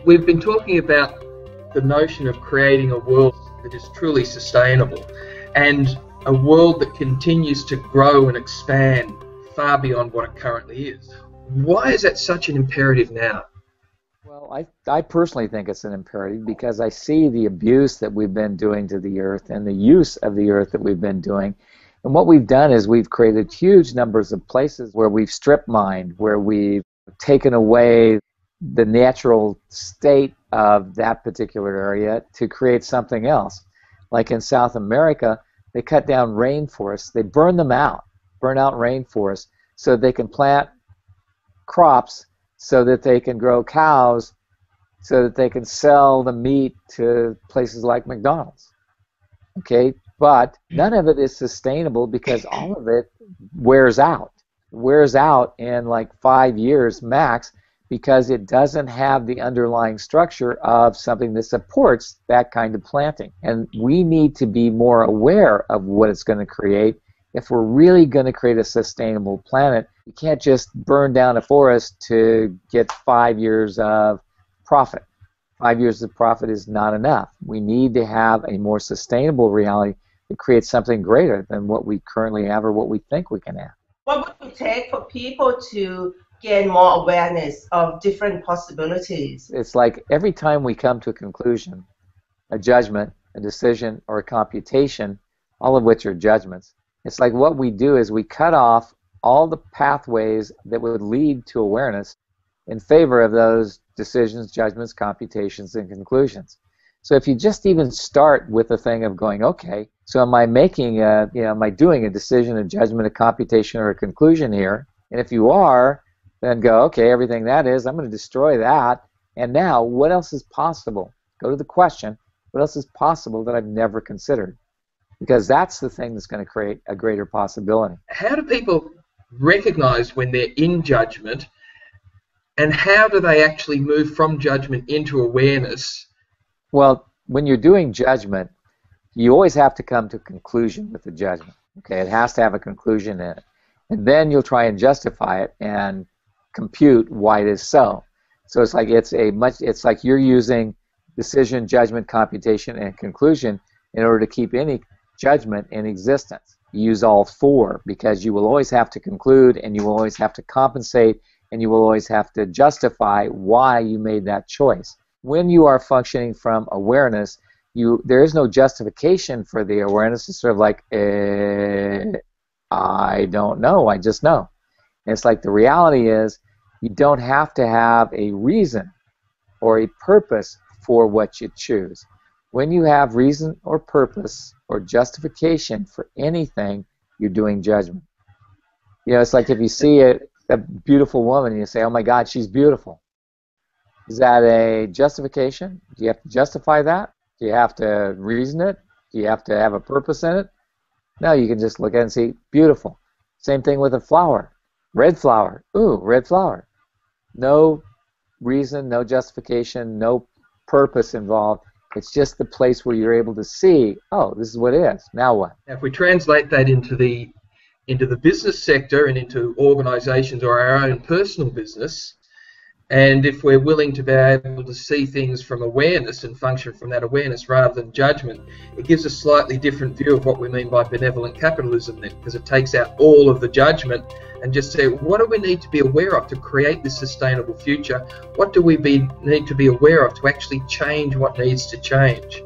We've been talking about the notion of creating a world that is truly sustainable and a world that continues to grow and expand far beyond what it currently is. Why is that such an imperative now? Well, I personally think it's an imperative because I see the abuse that we've been doing to the earth and the use of the earth that we've been doing. And what we've done is we've created huge numbers of places where we've strip mined, where we've taken away the natural state of that particular area to create something else. Like in South America, they cut down rainforests, they burn out rainforests so they can plant crops, so that they can grow cows, so that they can sell the meat to places like McDonald's. Okay, but none of it is sustainable because all of it wears out. It wears out in like 5 years max, because it doesn't have the underlying structure of something that supports that kind of planting. And we need to be more aware of what it's going to create. If we're really going to create a sustainable planet, you can't just burn down a forest to get 5 years of profit. 5 years of profit is not enough. We need to have a more sustainable reality that creates something greater than what we currently have or what we think we can have. What would it take for people to gain more awareness of different possibilities? It's like every time we come to a conclusion, a judgment, a decision, or a computation, all of which are judgments, it's like what we do is we cut off all the pathways that would lead to awareness in favor of those decisions, judgments, computations, and conclusions. So if you just even start with the thing of going, okay, so am I making am I doing a decision, a judgment, a computation, or a conclusion here? And if you are, then go, okay, everything that is, I'm going to destroy that. And now, what else is possible? Go to the question, what else is possible that I've never considered? Because that's the thing that's going to create a greater possibility. How do people recognize when they're in judgment, and how do they actually move from judgment into awareness? Well, when you're doing judgment, you always have to come to a conclusion with the judgment. Okay, it has to have a conclusion in it. And then you'll try and justify it and compute why it is so. So it's like it's like you're using decision, judgment, computation, and conclusion in order to keep any judgment in existence. You use all four because you will always have to conclude, and you will always have to compensate, and you will always have to justify why you made that choice. When you are functioning from awareness, there is no justification for the awareness. It's sort of like, I don't know, I just know. And it's like the reality is you don't have to have a reason or a purpose for what you choose. When you have reason or purpose or justification for anything, you're doing judgment. You know, it's like if you see a beautiful woman and you say, oh my God, she's beautiful. Is that a justification? Do you have to justify that? Do you have to reason it? Do you have to have a purpose in it? No, you can just look at it and see, beautiful. Same thing with a flower. Red flower. Ooh, red flower. No reason, no justification, no purpose involved. It's just the place where you're able to see, oh, this is what it is. Now what? Now, if we translate that into the business sector and into organizations or our own personal business, and if we're willing to be able to see things from awareness and function from that awareness rather than judgment, it gives a slightly different view of what we mean by benevolent capitalism then, because it takes out all of the judgment and just say, what do we need to be aware of to create this sustainable future? What do we need to be aware of to actually change what needs to change?